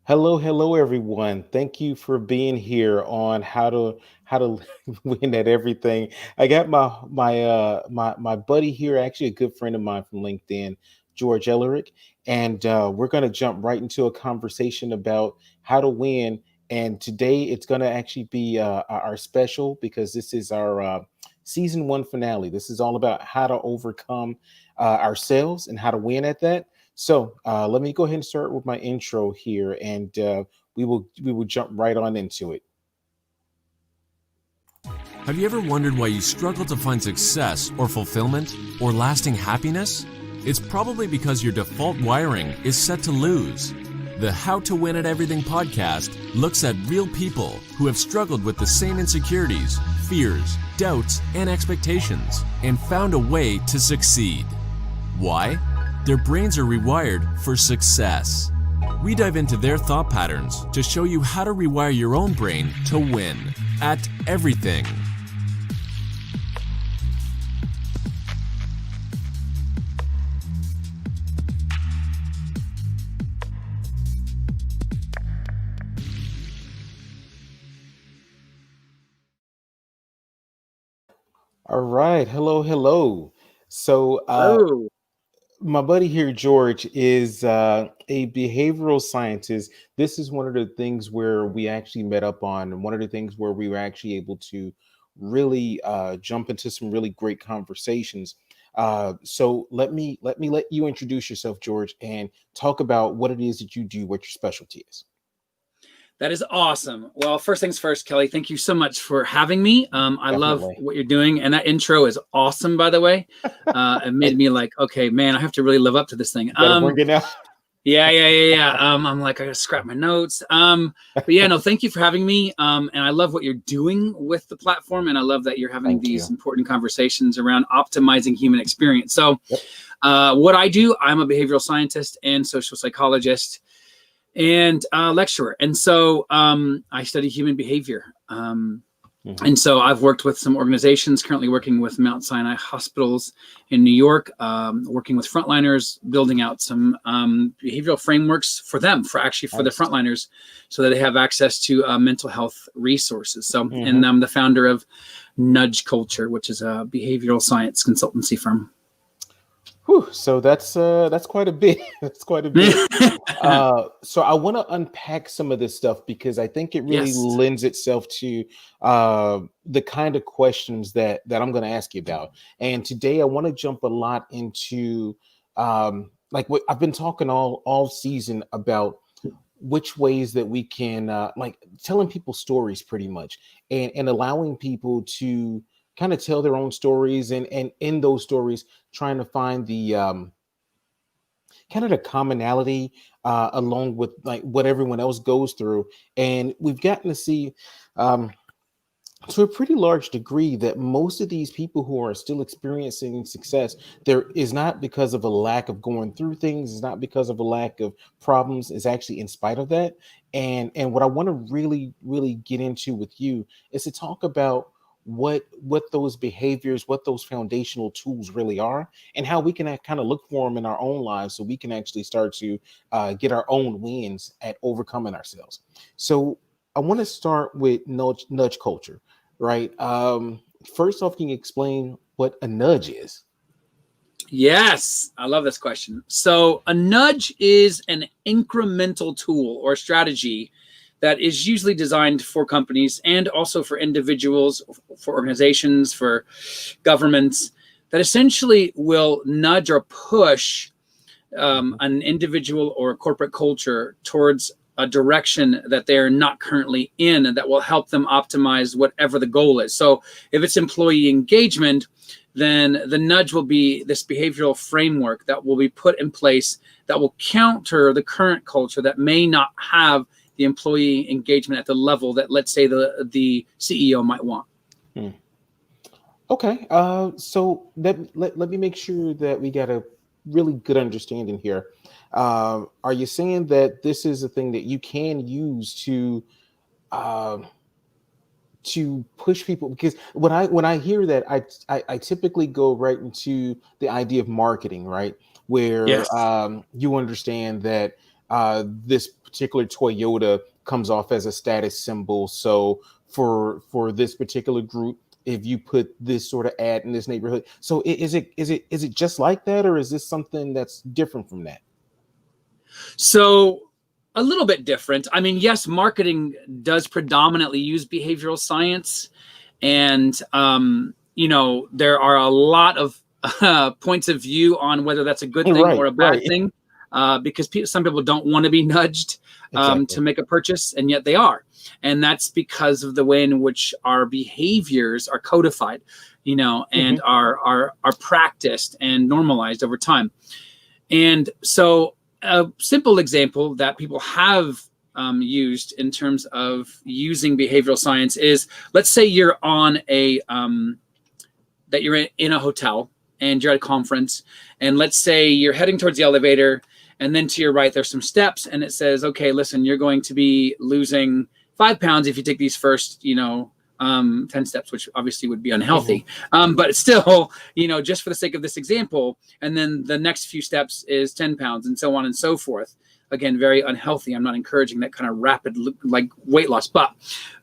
Hello, everyone. Thank you for being here on how to win at everything. I got my buddy here, actually a good friend of mine from LinkedIn, George Elerick, and we're going to jump right into a conversation about how to win. And today it's going to actually be our special because this is our season one finale. This is all about how to overcome ourselves and how to win at that. So let me go ahead and start with my intro here, and we will jump right on into it. Have you ever wondered why you struggle to find success or fulfillment or lasting happiness? It's probably because your default wiring is set to lose. The How to Win at Everything podcast looks at real people who have struggled with the same insecurities, fears, doubts, and expectations and found a way to succeed. Why? Their brains are rewired for success. We dive into their thought patterns to show you how to rewire your own brain to win at everything. All right, hello. So Oh, my buddy here, George, is a behavioral scientist. This is one of the things where we actually met up on, and one of the things where we were actually able to really jump into some really great conversations. So let you introduce yourself, George, and talk about what it is that you do, what your specialty is. that is awesome. Well, first things first, Kelly, thank you so much for having me. I love Definitely, what you're doing. And that intro is awesome, by the way. It made me like, okay, man, I have to really live up to this thing. got to bring it now. Yeah. I'm like, I gotta scrap my notes. But yeah, no, thank you for having me. And I love what you're doing with the platform. And I love that you're having Thank these you. important conversations around optimizing human experience. So, Yep. what I do, I'm a behavioral scientist and social psychologist and lecturer. And so I study human behavior. Mhm. And so I've worked with some organizations, currently working with Mount Sinai hospitals in New York, working with frontliners, building out some behavioral frameworks for them, for the Nice. frontliners, so that they have access to mental health resources. So, and Mhm. I'm the founder of Nudge Culture, which is a behavioral science consultancy firm. Whew, so that's quite a bit. That's quite a bit. So I want to unpack some of this stuff because I think it really Yes. lends itself to the kind of questions that I'm going to ask you about. And today I want to jump a lot into like what I've been talking all season about which ways that we can like telling people stories pretty much and allowing people to kind of tell their own stories and in those stories trying to find the kind of the commonality along with like what everyone else goes through. And we've gotten to see um, to a pretty large degree that most of these people who are still experiencing success, there is not because of a lack of going through things, it's not because of a lack of problems, it's actually in spite of that. And what I want to really get into with you is to talk about what those behaviors, what those foundational tools really are, and how we can kind of look for them in our own lives so we can actually start to get our own wins at overcoming ourselves. So I want to start with nudge culture, right? First off, can you explain what a nudge is? Yes, I love this question. So, a nudge is an incremental tool or strategy that is usually designed for companies and also for individuals, for organizations, for governments, that essentially will nudge or push Mhm. an individual or a corporate culture towards a direction that they're not currently in and that will help them optimize whatever the goal is. So if it's employee engagement, then the nudge will be this behavioral framework that will be put in place that will counter the current culture that may not have the employee engagement at the level that, let's say, the CEO might want. Hmm. Okay, so let me make sure that we got a really good understanding here. Are you saying that this is a thing that you can use uh, to push people? Because when I hear that, I typically go right into the idea of marketing, right? Where Yes. you understand that. this particular Toyota comes off as a status symbol. So for this particular group, if you put this sort of ad in this neighborhood, so is it just like that, or is this something that's different from that? So a little bit different. I mean, yes, marketing does predominantly use behavioral science, and there are a lot of points of view on whether that's a good thing or a bad thing, because some people don't want to be nudged to make a purchase, and yet they are. And that's because of the way in which our behaviors are codified, and are practiced and normalized over time. And so a simple example that people have used in terms of using behavioral science is, let's say you're on that you're in a hotel and you're at a conference, and let's say you're heading towards the elevator, and then to your right there's some steps, and it says, okay, listen, you're going to be losing 5 pounds if you take these first 10 steps, which obviously would be unhealthy, but it's still, just for the sake of this example, and then the next few steps is 10 pounds and so on and so forth. Again, very unhealthy. I'm not encouraging that kind of rapid weight loss, but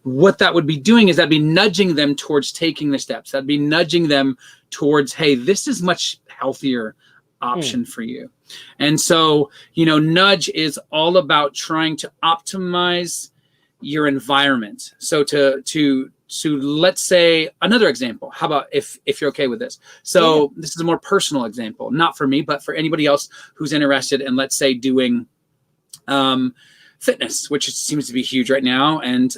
what that would be doing is that'd be nudging them towards taking the steps. That'd be nudging them towards, hey, this is much healthier option for you. And so, nudge is all about trying to optimize your environment. So to let's say another example. How about if you're okay with this? So this is a more personal example, not for me, but for anybody else who's interested in, let's say, doing fitness, which seems to be huge right now. And,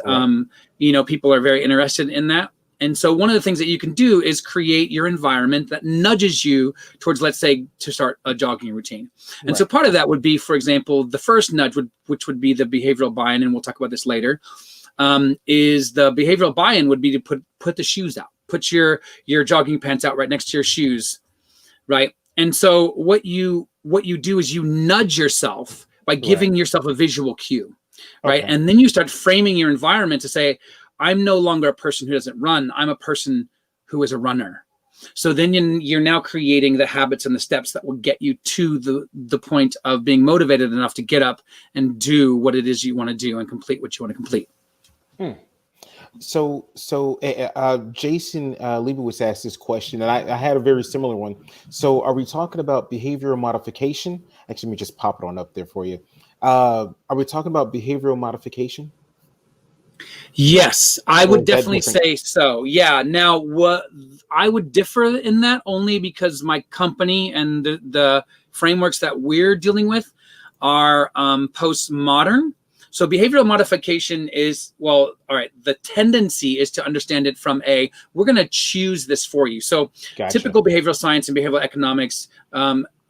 people are very interested in that. And so one of the things that you can do is create your environment that nudges you towards, let's say, to start a jogging routine. And so part of that would be, for example, the first nudge, which would be the behavioral buy-in, and we'll talk about this later, is the behavioral buy-in would be to put the shoes out, put your jogging pants out right next to your shoes, right? And so what you do is you nudge yourself by giving yourself a visual cue, right? And then you start framing your environment to say, I'm no longer a person who doesn't run. I'm a person who is a runner. So then you're now creating the habits and the steps that will get you to the point of being motivated enough to get up and do what it is you want to do and complete what you want to complete. So Jason Leibowitz asked this question, and I had a very similar one. So are we talking about behavioral modification? Actually, let me just pop it on up there for you. Are we talking about behavioral modification? Yes, I would definitely say so. Yeah. Now, what I would differ in that only because my company and the frameworks that we're dealing with are postmodern. So behavioral modification is, well, all right, the tendency is to understand it from we're going to choose this for you. So typical behavioral science and behavioral economics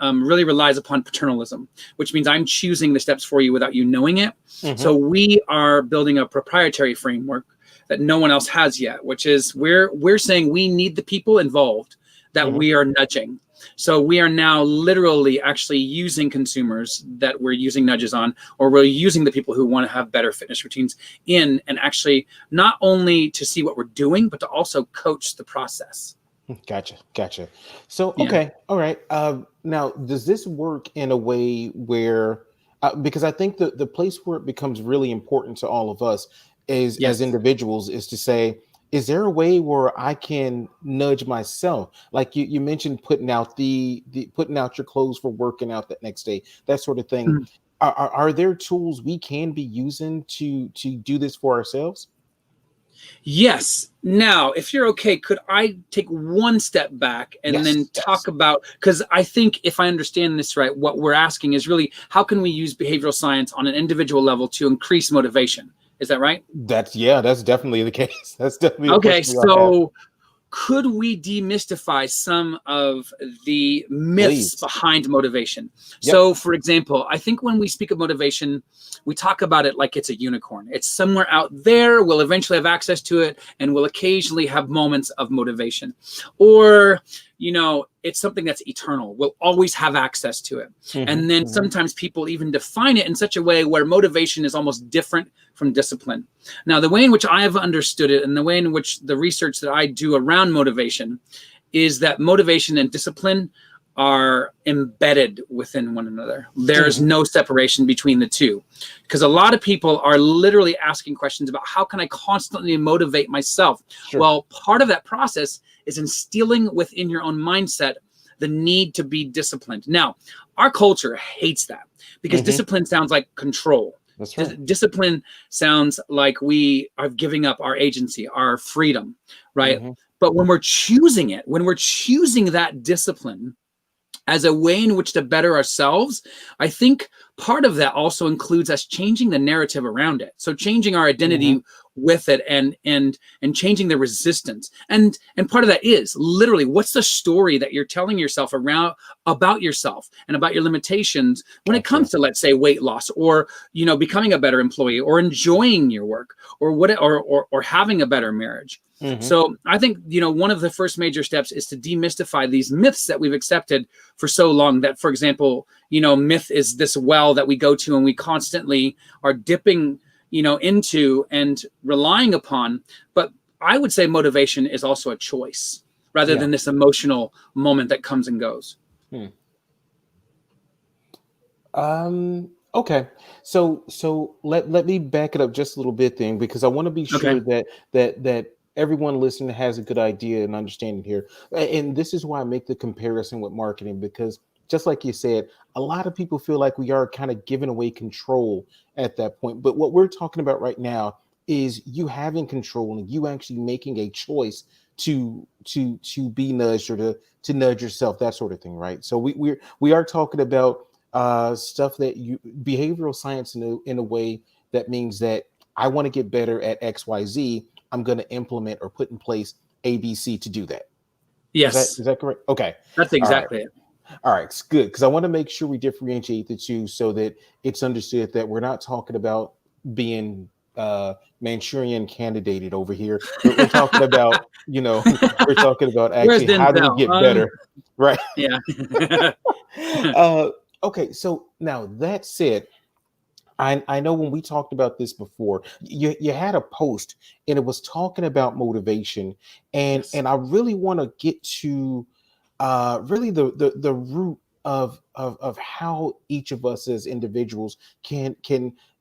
really relies upon paternalism, which means I'm choosing the steps for you without you knowing it. So we are building a proprietary framework that no one else has yet, which is we're saying we need the people involved that we are nudging. So we are now literally actually using consumers that we're using nudges on, or we're using the people who want to have better fitness routines and actually not only to see what we're doing, but to also coach the process. Gotcha. So, okay. All right. Now, does this work in a way where, because I think the place where it becomes really important to all of us is as individuals is to say, is there a way where I can nudge myself? Like you mentioned, putting out putting out your clothes for working out that next day, that sort of thing. Are there tools we can be using to do this for ourselves? Yes. Now, if you're okay, could I take one step back and then talk about, because I think if I understand this right, what we're asking is really, how can we use behavioral science on an individual level to increase motivation? Is that right? That's definitely the case. That's definitely okay. So could we demystify some of the myths behind motivation? So, for example, I think when we speak of motivation, we talk about it like it's a unicorn. It's somewhere out there. We'll eventually have access to it, and we'll occasionally have moments of motivation. Or, it's something that's eternal. We'll always have access to it. And then sometimes people even define it in such a way where motivation is almost different from discipline. Now, the way in which I have understood it and the way in which the research that I do around motivation is that motivation and discipline are embedded within one another. There's no separation between the two, because a lot of people are literally asking questions about how can I constantly motivate myself? Sure. Well, part of that process is instilling within your own mindset the need to be disciplined. Now, our culture hates that because discipline sounds like control. That's right. Discipline sounds like we are giving up our agency, our freedom, right? But when we're choosing it, when we're choosing that discipline as a way in which to better ourselves, I think part of that also includes us changing the narrative around it. So changing our identity with it and changing the resistance. And part of that is literally, what's the story that you're telling yourself around about yourself and about your limitations when it comes to, let's say, weight loss, or, you know, becoming a better employee, or enjoying your work, or what, or having a better marriage. So I think, you know, one of the first major steps is to demystify these myths that we've accepted for so long, that, for example, you know, myth is this well that we go to and we constantly are dipping, you know, into and relying upon. But I would say motivation is also a choice rather than this emotional moment that comes and goes. Okay. So let me back it up just a little bit then, because I want to be sure that everyone listening has a good idea and understanding here. And this is why I make the comparison with marketing, because just like you said, a lot of people feel like we are kind of giving away control at that point. But what we're talking about right now is you having control and you actually making a choice to be nudged, or to nudge yourself, that sort of thing, right? So we are talking about stuff that behavioral science in a way that means that I want to get better at XYZ. I'm going to implement or put in place ABC to do that. Yes. Is that correct? Okay. That's exactly it. All right, it's good, because I want to make sure we differentiate the two so that it's understood that we're not talking about being Manchurian candidated over here. We're talking about, you know, we're talking about actually how do we get better, right? Yeah. Okay, so now that said, I know when we talked about this before, you had a post and it was talking about motivation, and I really want to get to really the root of how each of us as individuals can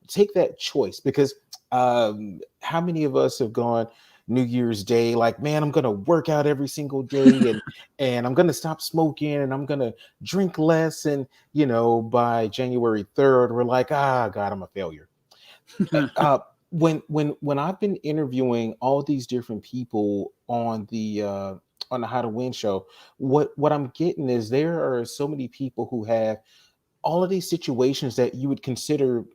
take that choice, because how many of us have gone New Year's Day like, man, I'm gonna work out every single day, and I'm gonna stop smoking, and I'm gonna drink less, and you know, by January 3rd we're like, God, I'm a failure. When I've been interviewing all these different people on the How to Win show, what I'm getting is there are so many people who have all of these situations that you would consider,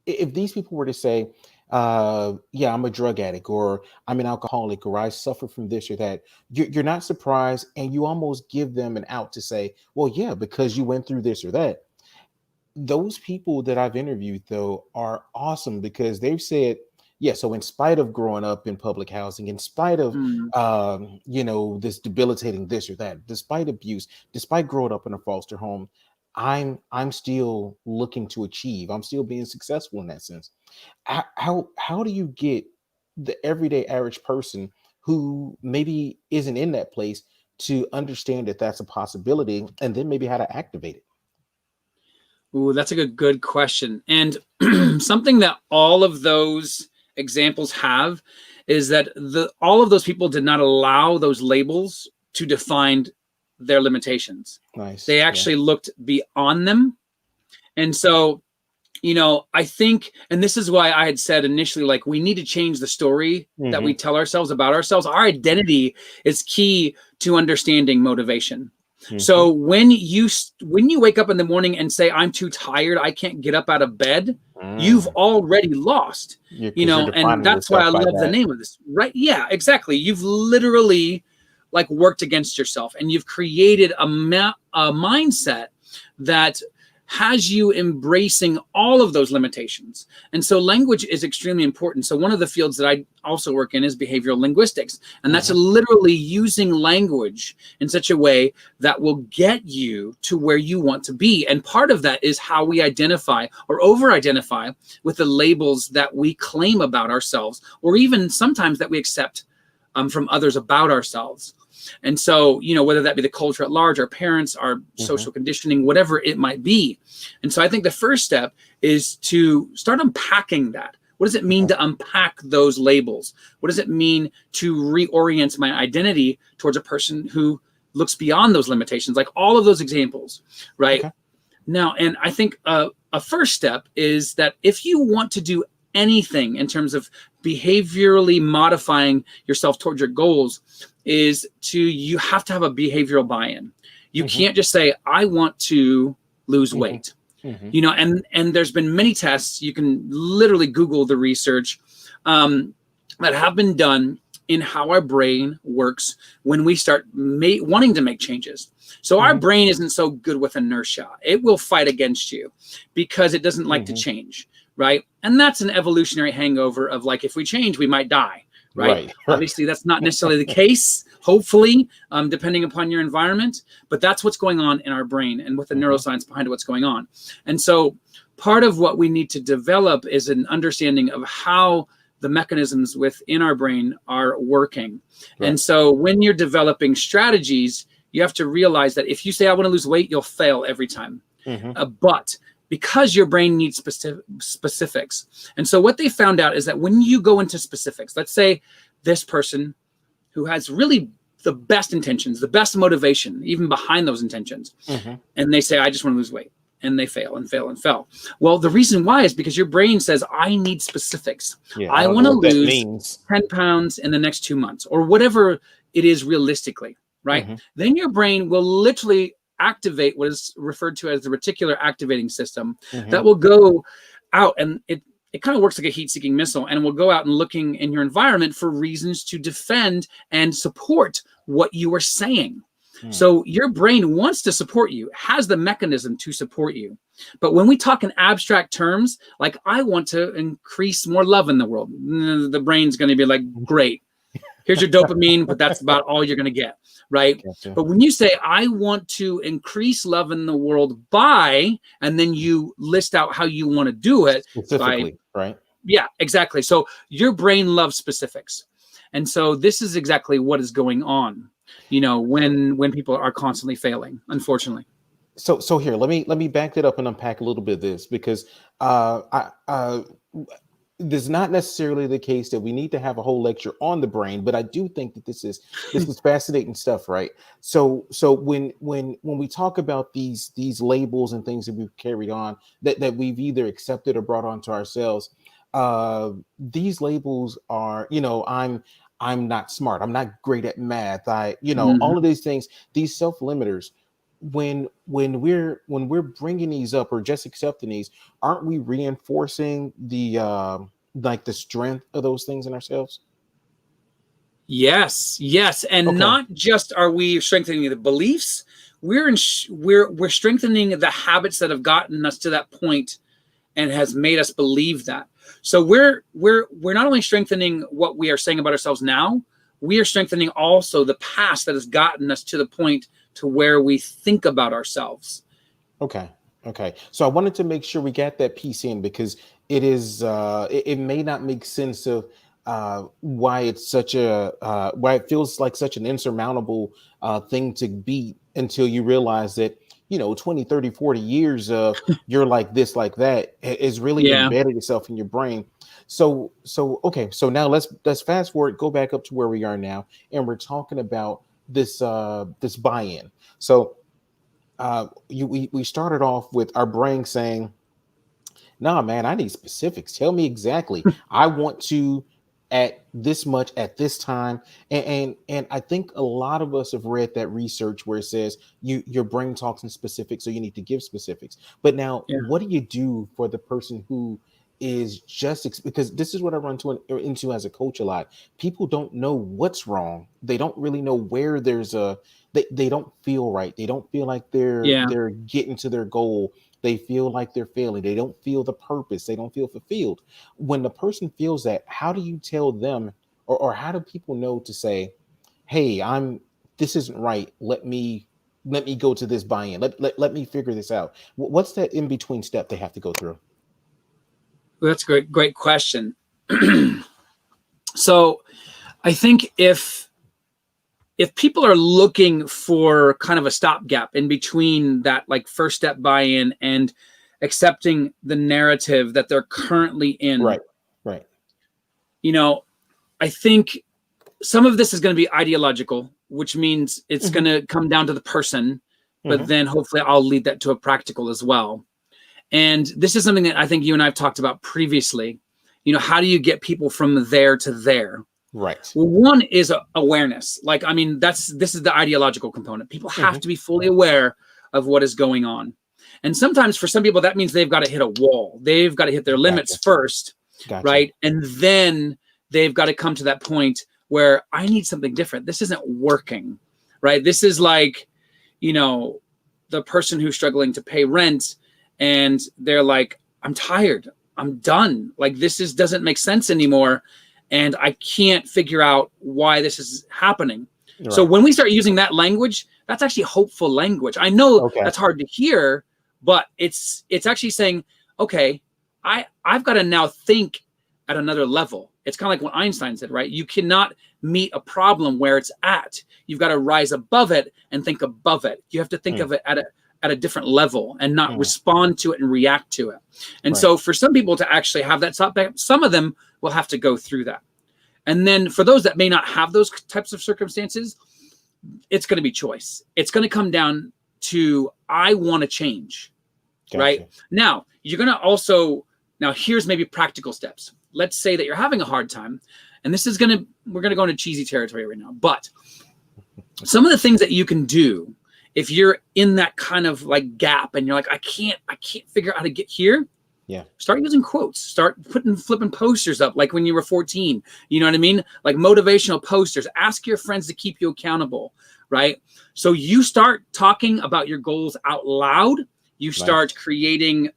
if these people were to say, yeah, I'm a drug addict, or I'm an alcoholic, or I suffer from this or that, you're not surprised, and you almost give them an out to say, well, yeah, because you went through this or that. Those people that I've interviewed, though, are awesome, because they've said, yeah, so in spite of growing up in public housing, in spite of you know, this debilitating this or that, despite abuse, despite growing up in a foster home, I'm still looking to achieve. I'm still being successful in that sense. How do you get the everyday average person who maybe isn't in that place to understand that that's a possibility, and then maybe how to activate it? Ooh, that's a good question. And something that all of those examples have is that all of those people did not allow those labels to define their limitations. Nice. They actually looked beyond them. And so, you know, I think, and this is why I had said initially, like, we need to change the story that we tell ourselves about ourselves. Our identity is key to understanding motivation. So when you wake up in the morning and say, I'm too tired, I can't get up out of bed, you've already lost, you know, and that's why I love the name of this, right? Yeah, exactly. You've literally like worked against yourself, and you've created a mindset that has you embracing all of those limitations. And so language is extremely important. So one of the fields that I also work in is behavioral linguistics. And that's literally using language in such a way that will get you to where you want to be. And part of that is how we identify or over-identify with the labels that we claim about ourselves, or even sometimes that we accept from others about ourselves. And so, whether that be the culture at large, our parents, our social conditioning, whatever it might be. And so I think the first step is to start unpacking that. What does it mean to unpack those labels? What does it mean to reorient my identity towards a person who looks beyond those limitations, like all of those examples, right? Now, and I think a first step is that if you want to do anything in terms of behaviorally modifying yourself towards your goals, you have to have a behavioral buy-in. You can't just say, I want to lose weight. And there's been many tests. You can literally Google the research that have been done in how our brain works when we start wanting to make changes. So our brain isn't so good with inertia. It will fight against you because it doesn't like to change, right? And that's an evolutionary hangover of like, if we change, we might die, right? Obviously, that's not necessarily the case, hopefully, depending upon your environment. But that's what's going on in our brain and with the neuroscience behind what's going on. And so part of what we need to develop is an understanding of how the mechanisms within our brain are working. And so when you're developing strategies, you have to realize that if you say, I want to lose weight, you'll fail every time. But because your brain needs specifics. And so what they found out is that when you go into specifics, let's say this person who has really the best intentions, the best motivation, even behind those intentions, and they say, I just want to lose weight. And they fail and fail and fail. Well, the reason why is because your brain says, I need specifics. I want to lose 10 pounds in the next 2 months or whatever it is realistically, right? Then your brain will literally activate what is referred to as the reticular activating system that will go out, and it kind of works like a heat-seeking missile, and will go out and looking in your environment for reasons to defend and support what you are saying. So your brain wants to support you, has the mechanism to support you. But when we talk in abstract terms, like I want to increase more love in the world, the brain's going to be like, great, here's your dopamine, but that's about all you're going to get, right? But when you say, I want to increase love in the world by, and then you list out how you want to do it. Specifically, right? Yeah, exactly. So your brain loves specifics. And so this is exactly what is going on, when people are constantly failing, unfortunately. So here, let me back it up and unpack a little bit of this, because this is not necessarily the case that we need to have a whole lecture on the brain, but I do think that this is fascinating stuff, right? So when we talk about these labels and things that we've carried on that we've either accepted or brought onto ourselves, these labels are, I'm not smart, I'm not great at math, all of these things, these self-limiters. When we're bringing these up or just accepting these, aren't we reinforcing the the strength of those things in ourselves? Yes, and not just are we strengthening the beliefs, we're strengthening the habits that have gotten us to that point and has made us believe that. So we're not only strengthening what we are saying about ourselves now, we are strengthening also the past that has gotten us to the point to where we think about ourselves. Okay. So I wanted to make sure we got that piece in, because it is it may not make sense of why it's such why it feels like such an insurmountable thing to beat until you realize that 20, 30, 40 years of you're like this, like that is really embedded itself in your brain. So okay, so now let's fast forward, go back up to where we are now, and we're talking about this buy-in. So we started off with our brain saying, nah, man, I need specifics. Tell me exactly. I want to at this much at this time. And I think a lot of us have read that research where it says your brain talks in specifics, so you need to give specifics. But now, what do you do for the person who is just, because this is what I run into as a coach a lot. People don't know what's wrong. They don't really know where there's they don't feel right. They don't feel like they're getting to their goal. They feel like they're failing. They don't feel the purpose. They don't feel fulfilled. When the person feels that, how do you tell them, or how do people know to say, hey, this isn't right. Let me go to this buy-in. Let me figure this out. What's that in between step they have to go through? Well, that's a great question. So I think if if people are looking for kind of a stopgap in between that like first step buy-in and accepting the narrative that they're currently in, Right. I think some of this is going to be ideological, which means it's Mm-hmm. going to come down to the person, but Mm-hmm. then hopefully I'll lead that to a practical as well. And this is something that I think you and I have talked about previously. How do you get people from there to there? Right. Well, one is awareness. Like, I mean, this is the ideological component. People have Mm-hmm. to be fully aware of what is going on. And sometimes for some people, that means they've got to hit a wall. They've got to hit their limits first, Gotcha. right? And then they've got to come to that point where I need something different. This isn't working, right? This is like, the person who's struggling to pay rent and they're like, I'm tired. I'm done. Like, doesn't make sense anymore. And I can't figure out why this is happening. Right. So when we start using that language, that's actually hopeful language. I know that's hard to hear, but it's actually saying, okay, I've got to now think at another level. It's kind of like what Einstein said, right? You cannot meet a problem where it's at. You've got to rise above it and think above it. You have to think of it at a different level and not respond to it and react to it. And so for some people to actually have that stop back, some of them will have to go through that. And then for those that may not have those types of circumstances, it's going to be choice. It's going to come down to, I want to change, right? Now, you're going to also, here's maybe practical steps. Let's say that you're having a hard time, and we're going to go into cheesy territory right now, but some of the things that you can do if you're in that kind of like gap and you're like, I can't figure out how to get here. Yeah. Start using quotes. Start flipping posters up like when you were 14. You know what I mean? Like motivational posters. Ask your friends to keep you accountable, right? So you start talking about your goals out loud. You start creating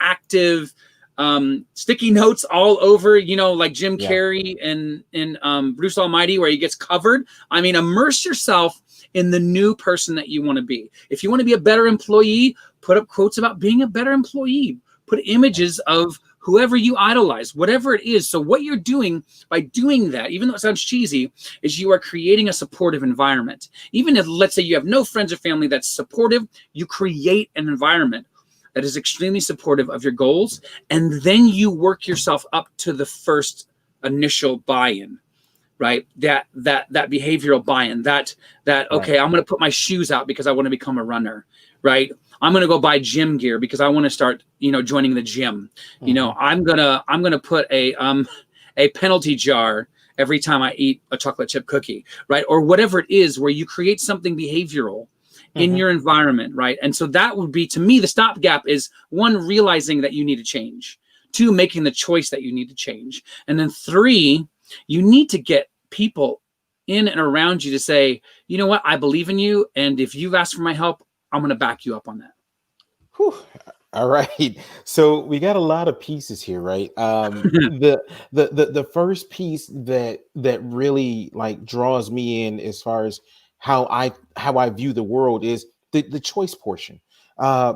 active sticky notes all over, like Jim Carrey and Bruce Almighty, where he gets covered. I mean, immerse yourself in the new person that you want to be. If you want to be a better employee, put up quotes about being a better employee. Put images of whoever you idolize, whatever it is. So what you're doing by doing that, even though it sounds cheesy, is you are creating a supportive environment. Even if, let's say, you have no friends or family that's supportive, you create an environment that is extremely supportive of your goals. And then you work yourself up to the first initial buy-in, right? That behavioral buy-in, that okay, I'm going to put my shoes out because I want to become a runner, right? I'm going to go buy gym gear because I want to start, joining the gym. I'm going to put a penalty jar every time I eat a chocolate chip cookie, right? Or whatever it is, where you create something behavioral in your environment, right? And so that would be, to me, the stopgap is, one, realizing that you need to change, two, making the choice that you need to change, and then three, you need to get people in and around you to say, you know what, I believe in you, and if you've asked for my help, I'm going to back you up on that. Whew. All right. So we got a lot of pieces here, right? The first piece that really like draws me in as far as how I view the world is the choice portion.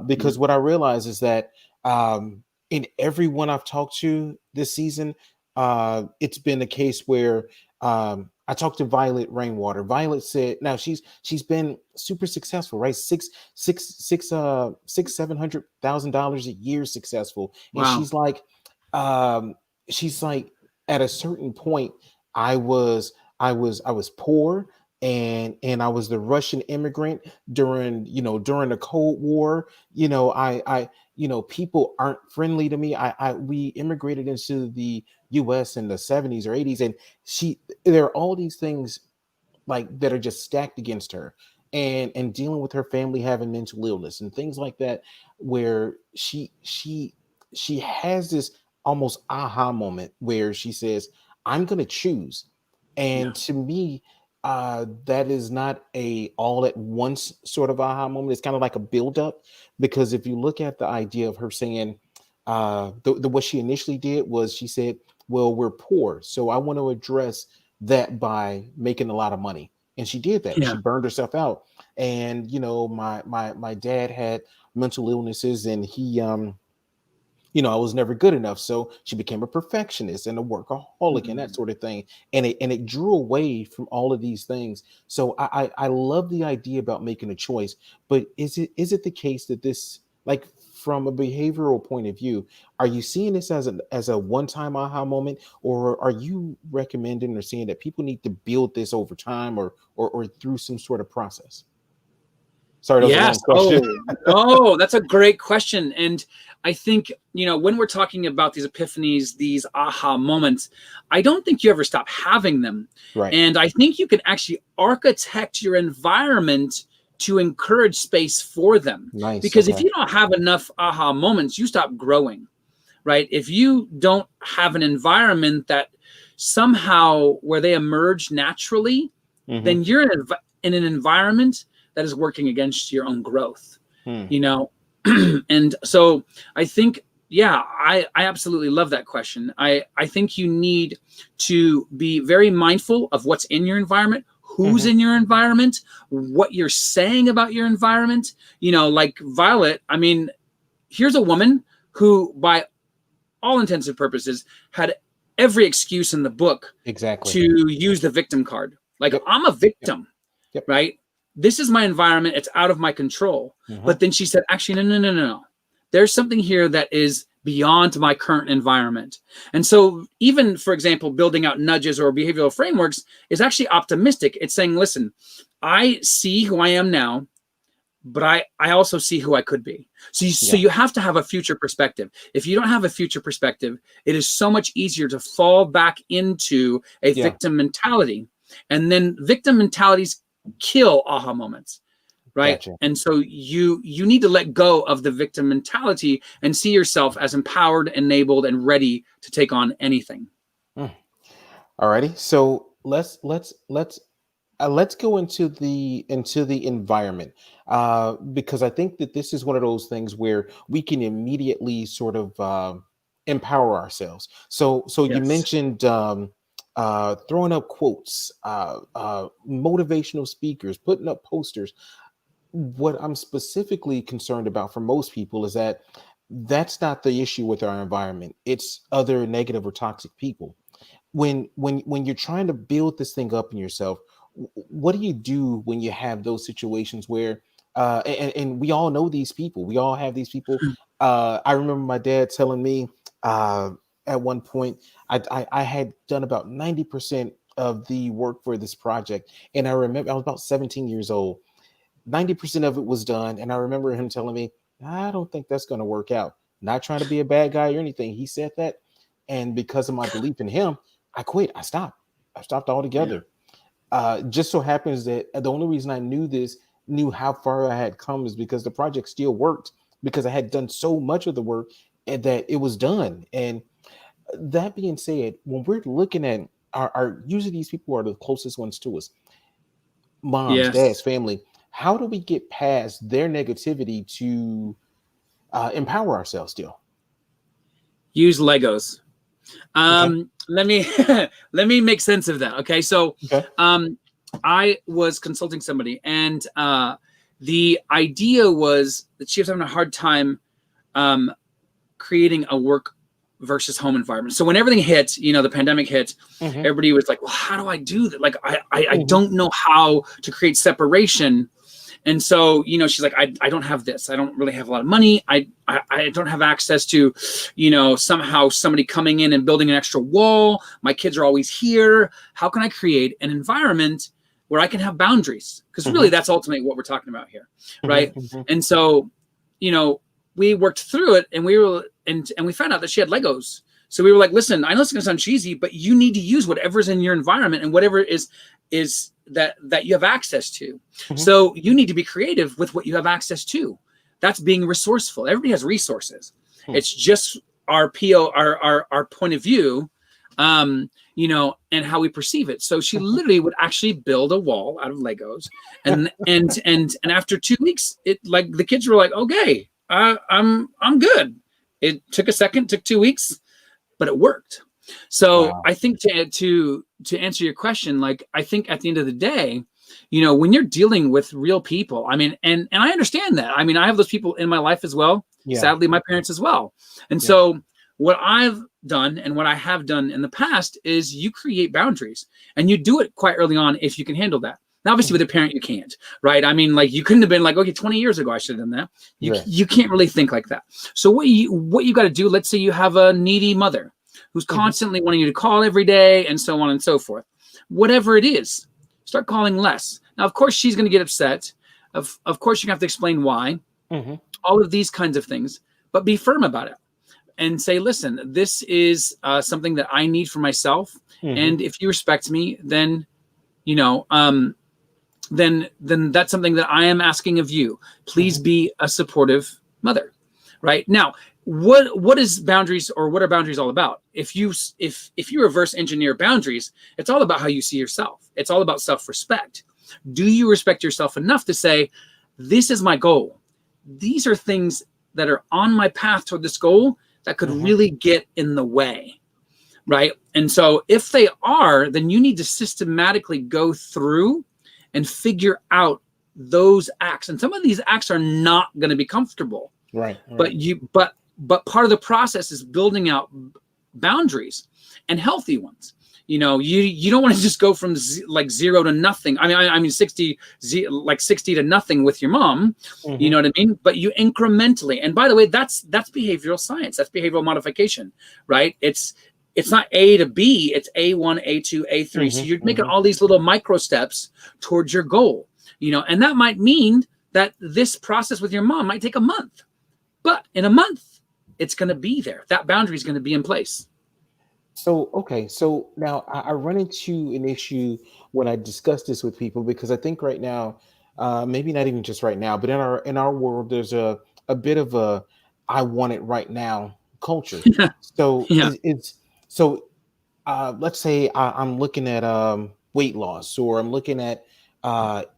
Because what I realize is that in everyone I've talked to this season, it's been a case where I talked to Violet Rainwater. Violet said, now she's been super successful, right? $700,000 a year successful. And Wow. she's like, at a certain point, I was poor, and I was the Russian immigrant during the Cold War. People aren't friendly to me. We immigrated into the US in the 70s or 80s, and there are all these things like that are just stacked against her, and dealing with her family having mental illness and things like that, where she has this almost aha moment where she says, I'm going to choose. And to me, that is not a all at once sort of aha moment. It's kind of like a buildup, because if you look at the idea of her saying, what she initially did was she said, well, we're poor, so I want to address that by making a lot of money. And she did that. She burned herself out. And my dad had mental illnesses, and I was never good enough. So she became a perfectionist and a workaholic and that Mhm. sort of thing. And it drew away from all of these things. So I love the idea about making a choice, but is it the case that this, like, from a behavioral point of view, are you seeing this as a one-time aha moment, or are you recommending or saying that people need to build this over time, or through some sort of process? Sorry, that was a Yes. long question. Oh, no, that's a great question. And I think, when we're talking about these epiphanies, these aha moments, I don't think you ever stop having them. Right. And I think you can actually architect your environment to encourage space for them. Nice. Because if Okay. you don't have enough aha moments, you stop growing, right? If you don't have an environment that somehow where they emerge naturally, Hmm. then you're in an environment that is working against your own growth, Hmm. you know? And so I think, yeah, I absolutely love that question. I think you need to be very mindful of what's in your environment, who's Hmm. in your environment, what you're saying about your environment. Like Violet, I mean, here's a woman who, by all intents and purposes, had every excuse in the book Exactly. to use the victim card. Like, Yep. I'm a Yep. victim, Yep. right? This is my environment. It's out of my control. Hmm. But then she said, actually, no, no, no, no, no. There's something here that is beyond my current environment. And so, even, for example, building out nudges or behavioral frameworks is actually optimistic. It's saying, listen, I see who I am now, but I also see who I could be. So Yeah. you have to have a future perspective. If you don't have a future perspective, it is so much easier to fall back into a Yeah. victim mentality. And then victim mentalities kill aha moments, right? Gotcha. And so you need to let go of the victim mentality and see yourself as empowered, enabled, and ready to take on anything. Mm. Alrighty. So let's go into the environment, because I think that this is one of those things where we can immediately sort of empower ourselves. So you Yes. mentioned throwing up quotes, motivational speakers, putting up posters. What I'm specifically concerned about for most people is that that's not the issue with our environment. It's other negative or toxic people. When you're trying to build this thing up in yourself, what do you do when you have those situations where and we all know these people, we all have these people. I remember my dad telling me uh at one point, I had done about 90% of the work for this project, and I remember I was about 17 years old. 90% of it was done. And I remember him telling me, I don't think that's going to work out. Not trying to be a bad guy or anything. He said that. And because of my belief in him, I quit. I stopped. I stopped Yeah. altogether. Just so happens that the only reason I knew how far I had come, is because the project still worked, because I had done so much of the work and that it was done. And that being said, when we're looking at our usually these people are the closest ones to us, moms, dads, Yes. family. How do we get past their negativity to empower ourselves still? Use Legos. Okay. Let me let me make sense of that. Okay, so Okay. um, I was consulting somebody, and the idea was that she was having a hard time um, creating a work versus home environment. So when everything hit, the pandemic hit, Hmm. everybody was like, "Well, how do I do that? Like, I Hmm. don't know how to create separation." And so, she's like, I don't have this. I don't really have a lot of money. I don't have access to, somehow somebody coming in and building an extra wall. My kids are always here. How can I create an environment where I can have boundaries? Because really, Hmm. that's ultimately what we're talking about here, Hmm. right? And so, we worked through it, and we found out that she had Legos. So we were like, listen, I know it's going to sound cheesy, but you need to use whatever's in your environment and whatever is that you have access to. Hmm. So you need to be creative with what you have access to. That's being resourceful. Everybody has resources. Hmm. It's just our our point of view, and how we perceive it. So she Hmm. literally would actually build a wall out of Legos, and after 2 weeks, it, like, the kids were like, okay, I'm good. It took a second, took 2 weeks, but it worked. So Wow. I think to answer your question, like, I think at the end of the day, when you're dealing with real people, I mean, and I understand that. I mean, I have those people in my life as well. Yeah. Sadly, my parents as well. And Yeah. so what I've done and what I have done in the past is you create boundaries, and you do it quite early on if you can handle that. Now, obviously, with a parent, you can't, right? I mean, like, you couldn't have been like, okay, 20 years ago, I should have done that. Right. You can't really think like that. So what you got to do, let's say you have a needy mother who's constantly wanting you to call every day and so on and so forth. Whatever it is, start calling less. Now, of course, she's going to get upset. Of course, you're going to have to explain why. All of these kinds of things, but be firm about it and say, listen, this is something that I need for myself. And if you respect me, then, you know, then that's something that I am asking of you. Please be a supportive mother, right? Now, what is boundaries, or what are boundaries all about? If you reverse engineer boundaries, it's all about how you see yourself. It's all about self-respect. Do you respect yourself enough to say, this is my goal? These are things that are on my path toward this goal that could really get in the way, right? And so if they are, then you need to systematically go through and figure out those acts. And some of these acts are not going to be comfortable, right. But part of the process is building out boundaries, and healthy ones. You know, you don't want to just go from like 0 to nothing. I mean 60 to nothing with your mom. You know what I mean? But you incrementally. And by the way, that's behavioral science. That's behavioral modification, right? It's not A to B. It's A1, A2, A3. So you're making all these little micro steps towards your goal. You know, and that might mean that this process with your mom might take a month, but in a month, it's going to be there. That boundary is going to be in place. So, okay. So now I run into an issue when I discuss this with people, because I think right now, maybe not even just right now, but in our world, there's a bit of a I want it right now culture. So Yeah. let's say I'm looking at weight loss, or I'm looking at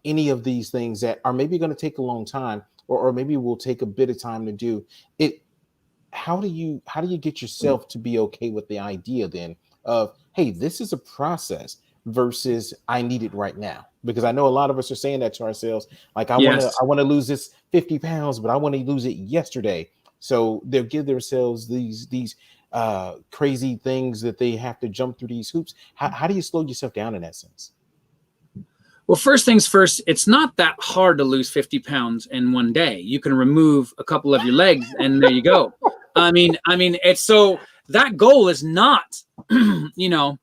any of these things that are maybe going to take a long time, or maybe will take a bit of time to do it. How do you get yourself to be okay with the idea then of, hey, this is a process versus I need it right now? Because I know a lot of us are saying that to ourselves, like, I want to lose this 50 pounds, but I want to lose it yesterday. So they'll give themselves these crazy things that they have to jump through these hoops. How do you slow yourself down in that sense? Well, first things first, it's not that hard to lose 50 pounds in one day. You can remove a couple of your legs and there you go. I mean, it's so that goal is not, you know,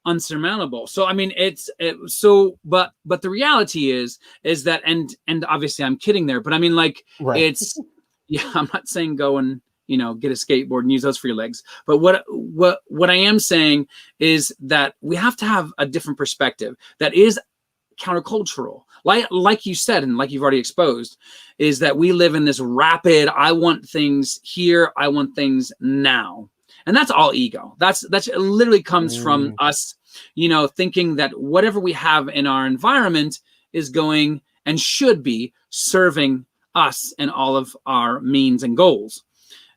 unsurmountable. So, I mean, but the reality is that, and obviously I'm kidding there, but I mean, like, right. I'm not saying go and, you know, get a skateboard and use those for your legs. But what I am saying is that we have to have a different perspective that is countercultural, like you said, and like you've already exposed, is that we live in this rapid, I want things here, I want things now. And that's all ego. That's it literally comes from us, you know, thinking that whatever we have in our environment is going and should be serving us and all of our means and goals.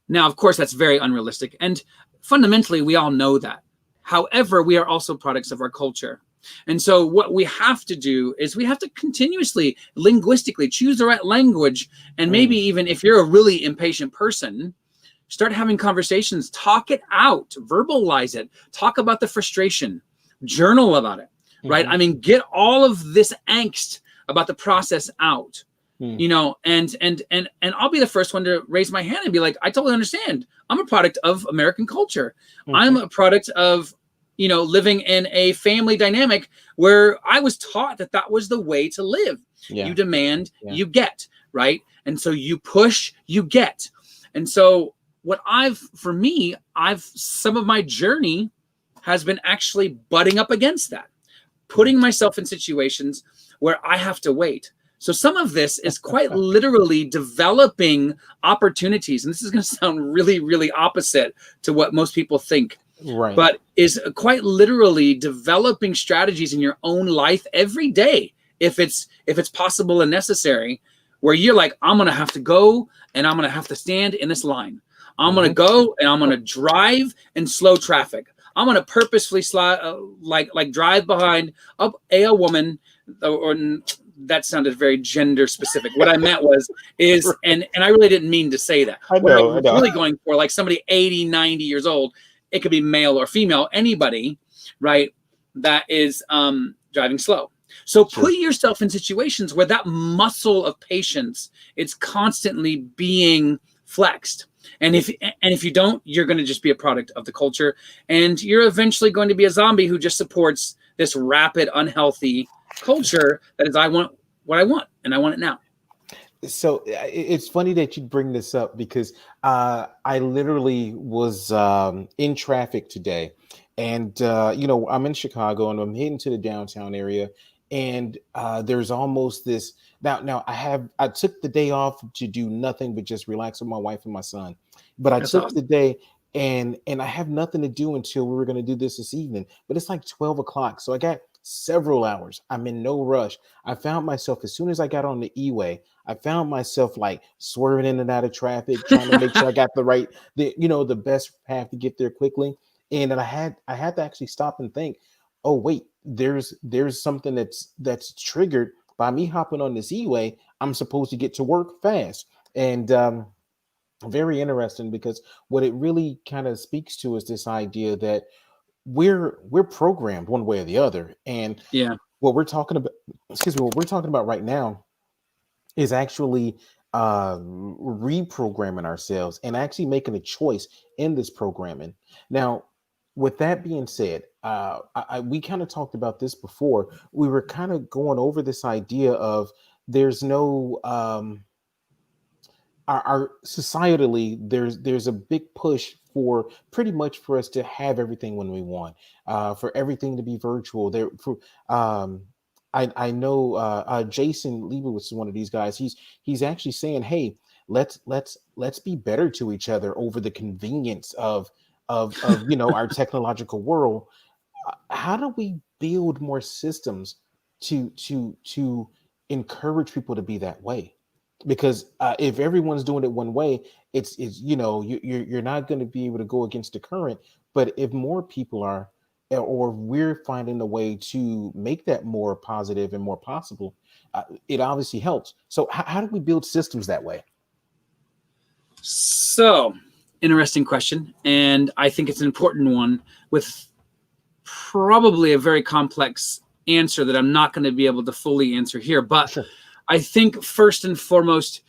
Now, of course, that's very unrealistic. And fundamentally, we all know that. However, we are also products of our culture. And so what we have to do is we have to continuously, linguistically choose the right language. And maybe even if you're a really impatient person, start having conversations, talk it out, verbalize it, talk about the frustration, journal about it, right? I mean, get all of this angst about the process out, you know, and I'll be the first one to raise my hand and be like, I totally understand. I'm a product of American culture. I'm a product of, you know, living in a family dynamic where I was taught that was the way to live. You demand, you get, right? And so you push, you get. And so some of my journey has been actually butting up against that, putting myself in situations where I have to wait. So some of this is quite literally developing opportunities. And this is going to sound really, really opposite to what most people think. Right. But is quite literally developing strategies in your own life every day, if it's possible and necessary, where you're like, I'm going to have to go and I'm going to have to stand in this line. I'm going to go and I'm going to drive and slow traffic. I'm going to purposefully drive behind a woman or that sounded very gender specific. What I meant is, and I really didn't mean to say that. I What I know, I was know. really going for, like somebody 80, 90 years old, it could be male or female, anybody, right, that is driving slow. So Sure. put yourself in situations where that muscle of patience is constantly being flexed. And if you don't, you're going to just be a product of the culture, and you're eventually going to be a zombie who just supports this rapid, unhealthy culture that is, I want what I want, and I want it now. So it's funny that you bring this up because I literally was in traffic today, and I'm in Chicago and I'm heading to the downtown area, and there's almost this now. I took the day off to do nothing but just relax with my wife and my son, but I That's took the awesome. day. And I have nothing to do until we were going to do this evening, but it's like 12 o'clock. So I got several hours. I'm in no rush. I found myself, as soon as I got on the E-way, I found myself like swerving in and out of traffic, trying to make sure I got the best path to get there quickly. And then I had to actually stop and think, oh wait, there's something that's triggered by me hopping on this E-way. I'm supposed to get to work fast. And very interesting, because what it really kind of speaks to is this idea that we're programmed one way or the other. And Yeah. what we're talking about, what we're talking about right now is actually reprogramming ourselves and actually making a choice in this programming. Now, with that being said, we kind of talked about this before. We were kind of going over this idea of there's no our societally there's a big push for pretty much for us to have everything when we want, for everything to be virtual there for I know Jason Leibowitz is one of these guys. He's actually saying, hey, let's be better to each other over the convenience of our technological world. How do we build more systems to encourage people to be that way? Because if everyone's doing it one way, it's you're not going to be able to go against the current. But if more people are, or we're finding a way to make that more positive and more possible, it obviously helps. So how do we build systems that way? So, interesting question, and I think it's an important one with probably a very complex answer that I'm not going to be able to fully answer here. But Sure. I think first and foremost,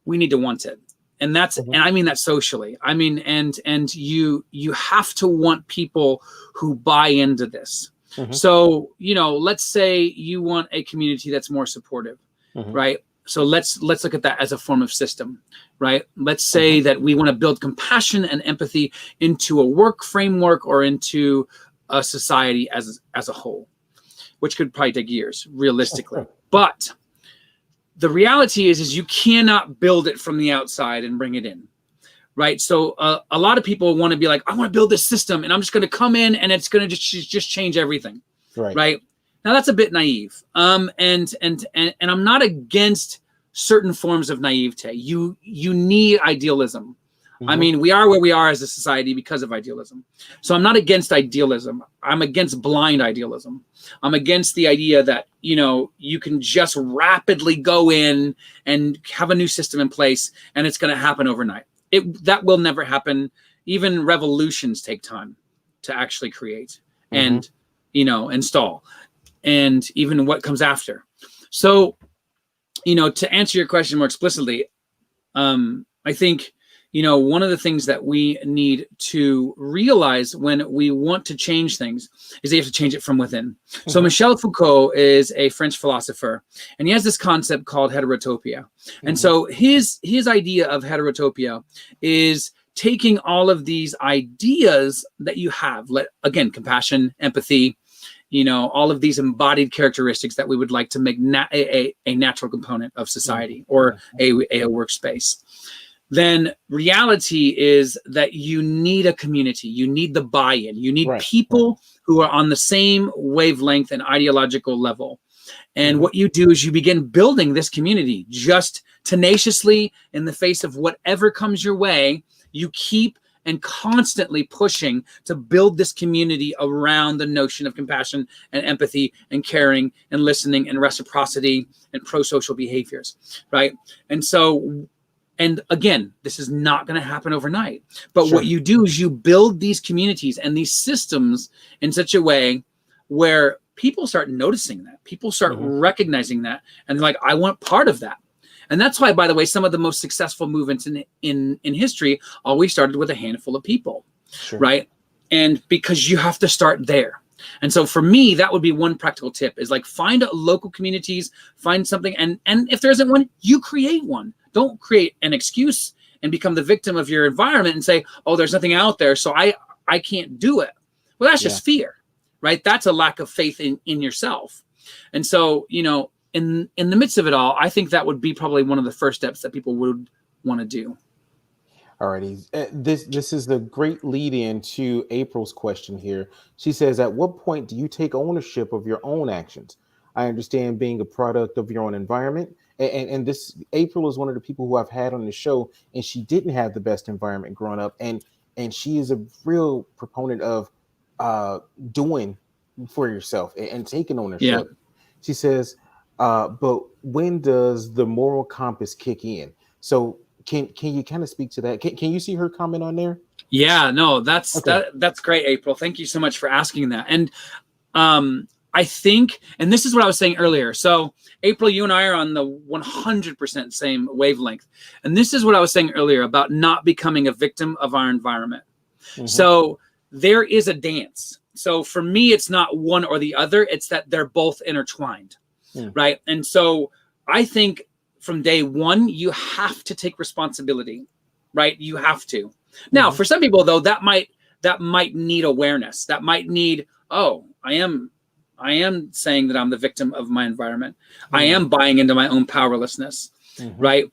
we need to want it. And Mhm. I mean that socially. I mean, and you have to want people who buy into this. Mhm. So, let's say you want a community that's more supportive, Mhm. right? So let's look at that as a form of system, right? Let's say that we want to build compassion and empathy into a work framework or into a society as a whole, which could probably take years, realistically. Sure. But the reality is you cannot build it from the outside and bring it in, right? So a lot of people want to be like, I want to build this system, and I'm just going to come in, and it's going to just change everything, Right. right? Now that's a bit naive, and I'm not against certain forms of naivete. You need idealism. I Mhm. mean, we are where we are as a society because of idealism. So I'm not against idealism. I'm against blind idealism. I'm against the idea that, you can just rapidly go in and have a new system in place and it's going to happen overnight. That will never happen. Even revolutions take time to actually create Mhm. and, install, and even what comes after. So, to answer your question more explicitly, I think, one of the things that we need to realize when we want to change things is that you have to change it from within. So Mhm. Michel Foucault is a French philosopher, and he has this concept called heterotopia. And Mhm. so his idea of heterotopia is taking all of these ideas that you have, again, compassion, empathy, all of these embodied characteristics that we would like to make a natural component of society or a workspace. Then reality is that you need a community, you need the buy-in, you need Right. people who are on the same wavelength and ideological level. And Mhm. what you do is you begin building this community just tenaciously in the face of whatever comes your way. You keep and constantly pushing to build this community around the notion of compassion and empathy and caring and listening and reciprocity and pro-social behaviors, right? And so, and again, this is not going to happen overnight. But Sure. what you do is you build these communities and these systems in such a way where people start noticing that, people start recognizing that, and they're like, I want part of that. And that's why, by the way, some of the most successful movements in history always started with a handful of people, Sure. right? And because you have to start there. And so for me, that would be one practical tip, is like find local communities, find something. And if there isn't one, you create one. Don't create an excuse and become the victim of your environment and say, oh, there's nothing out there, so I can't do it. Well, that's just fear, right? That's a lack of faith in yourself. And so, you know, in the midst of it all, I think that would be probably one of the first steps that people would want to do. All righty. This is the great lead in to April's question here. She says, at what point do you take ownership of your own actions? I understand being a product of your own environment. And this April is one of the people who I've had on the show, and she didn't have the best environment growing up. And she is a real proponent of doing for yourself and taking ownership. Yeah. She says, but when does the moral compass kick in? So can you kind of speak to that? Can you see her comment on there? Yeah, no, that's Okay. that's great, April. Thank you so much for asking that. And I think, and this is what I was saying earlier. So April, you and I are on the 100% same wavelength. And this is what I was saying earlier about not becoming a victim of our environment. So there is a dance. So for me, it's not one or the other. It's that they're both intertwined, right? And so I think from day one, you have to take responsibility, right? You have to. Now, for some people, though, that might need awareness. That might need, oh, I am saying that I'm the victim of my environment. I am buying into my own powerlessness, right?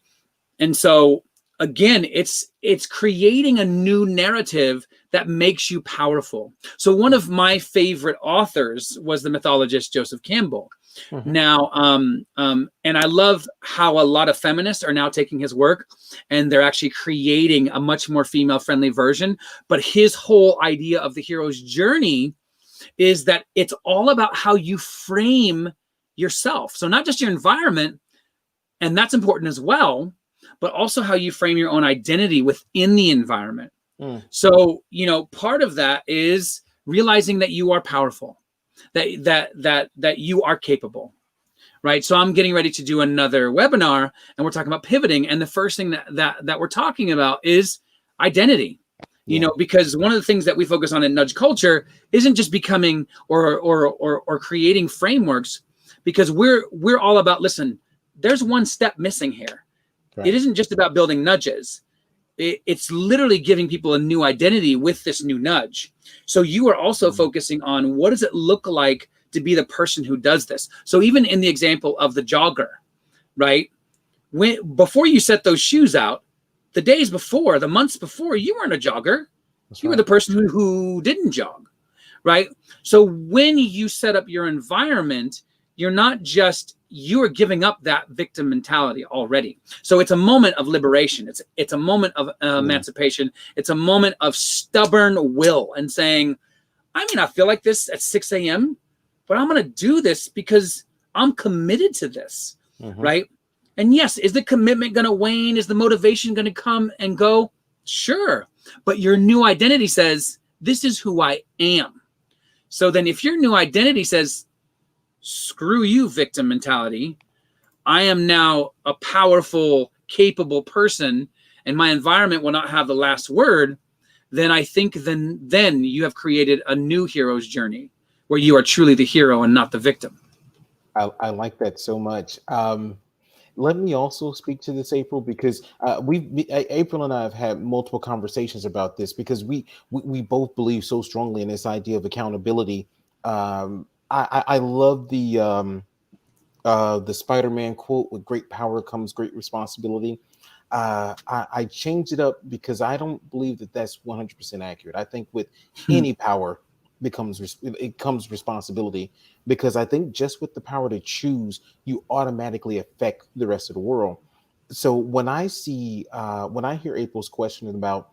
And so again, it's creating a new narrative that makes you powerful. So one of my favorite authors was the mythologist Joseph Campbell. Now, and I love how a lot of feminists are now taking his work and they're actually creating a much more female-friendly version. But his whole idea of the hero's journey is that it's all about how you frame yourself. So not just your environment, and that's important as well, but also how you frame your own identity within the environment. So, you know, part of that is realizing that you are powerful, that you are capable, right? So I'm getting ready to do another webinar and we're talking about pivoting. And the first thing that we're talking about is identity. You know, because one of the things that we focus on in nudge culture isn't just becoming or creating frameworks, because we're all about, listen, there's one step missing here. Right. It isn't just about building nudges. It's literally giving people a new identity with this new nudge. So you are also focusing on, what does it look like to be the person who does this? So even in the example of the jogger, right? Before you set those shoes out, the days before, the months before, you weren't a jogger. You were the person who didn't jog, right? So when you set up your environment, you're not just, you are giving up that victim mentality already. So it's a moment of liberation. It's a moment of emancipation. It's a moment of stubborn will and saying, I may not feel like this at 6 a.m., but I'm going to do this because I'm committed to this, right? And yes, is the commitment going to wane? Is the motivation going to come and go? Sure. But your new identity says, this is who I am. So then if your new identity says, screw you, victim mentality, I am now a powerful, capable person, and my environment will not have the last word, then I think then you have created a new hero's journey where you are truly the hero and not the victim. I like that so much. Let me also speak to this, April, because April and I have had multiple conversations about this, because we both believe so strongly in this idea of accountability. I love the Spider-Man quote, with great power comes great responsibility. I changed it up because I don't believe that that's 100% accurate. I think with any power comes responsibility, because I think just with the power to choose, you automatically affect the rest of the world. So when I hear April's question about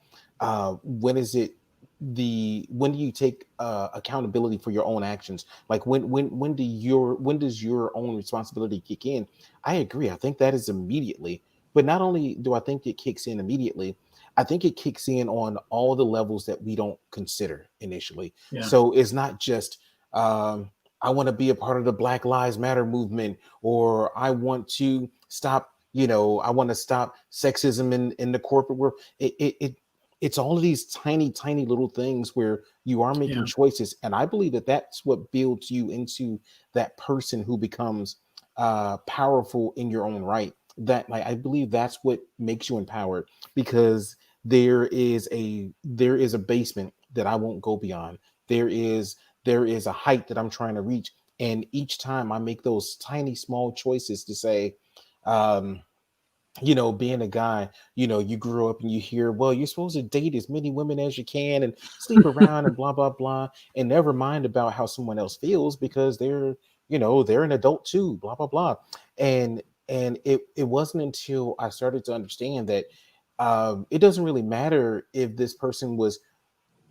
when is it when do you take accountability for your own actions? Like when does your own responsibility kick in? I agree. I think that is immediately. But not only do I think it kicks in immediately, I think it kicks in on all the levels that we don't consider initially. Yeah. So it's not just I want to be a part of the Black Lives Matter movement, or I want to stop, I want to stop sexism in the corporate world. It's all of these tiny, tiny little things where you are making Yeah. choices. And I believe that that's what builds you into that person who becomes powerful in your own right. That, like, I believe that's what makes you empowered, because there is a basement that I won't go beyond. There is a height that I'm trying to reach. And each time I make those tiny, small choices to say, um, being a guy, you grew up and you hear, well, you're supposed to date as many women as you can and sleep around and blah, blah, blah, and never mind about how someone else feels, because they're an adult too, blah, blah, blah. And it wasn't until I started to understand that it doesn't really matter if this person was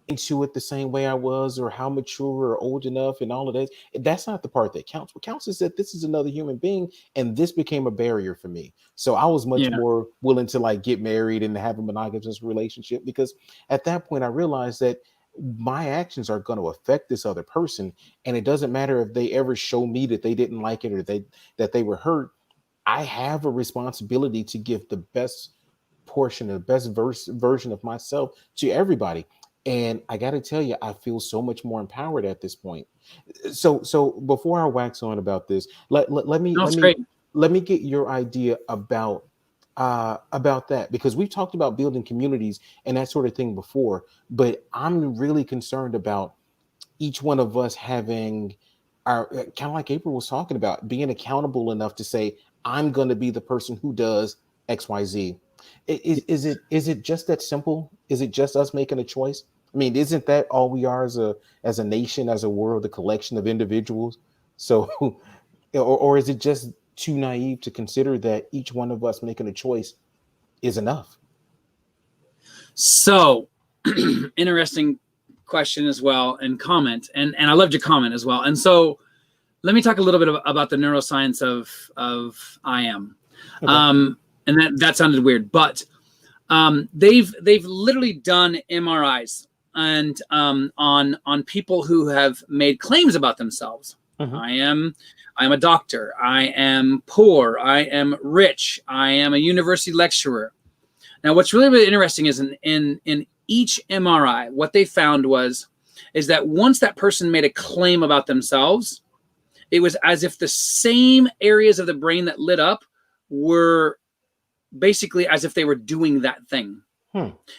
into it the same way I was, or how mature or old enough and all of that. That's not the part that counts. What counts is that this is another human being, and this became a barrier for me. So I was much Yeah. more willing to like get married and have a monogamous relationship, because at that point I realized that my actions are going to affect this other person, and it doesn't matter if they ever show me that they didn't like it, or that they were hurt. I have a responsibility to give the best portion, the best version of myself to everybody. And I got to tell you, I feel so much more empowered at this point. So before I wax on about this, let me No, let it's me great. let me get your idea about that, because we've talked about building communities and that sort of thing before, but I'm really concerned about each one of us having our, kind of like April was talking about, being accountable enough to say, I'm going to be the person who does XYZ. Is it just that simple? Is it just us making a choice? I mean, isn't that all we are as a nation, as a world, a collection of individuals? So, or is it just too naive to consider that each one of us making a choice is enough? So interesting question as well, and comment. And I loved your comment as well. And so let me talk a little bit about the neuroscience of I am. Okay. And that sounded weird, but they've literally done MRIs and on people who have made claims about themselves. Mhm. I'm a doctor. I am poor. I am rich. I am a university lecturer. Now, what's really, really interesting is in each MRI, what they found is that once that person made a claim about themselves, it was as if the same areas of the brain that lit up were basically as if they were doing that thing.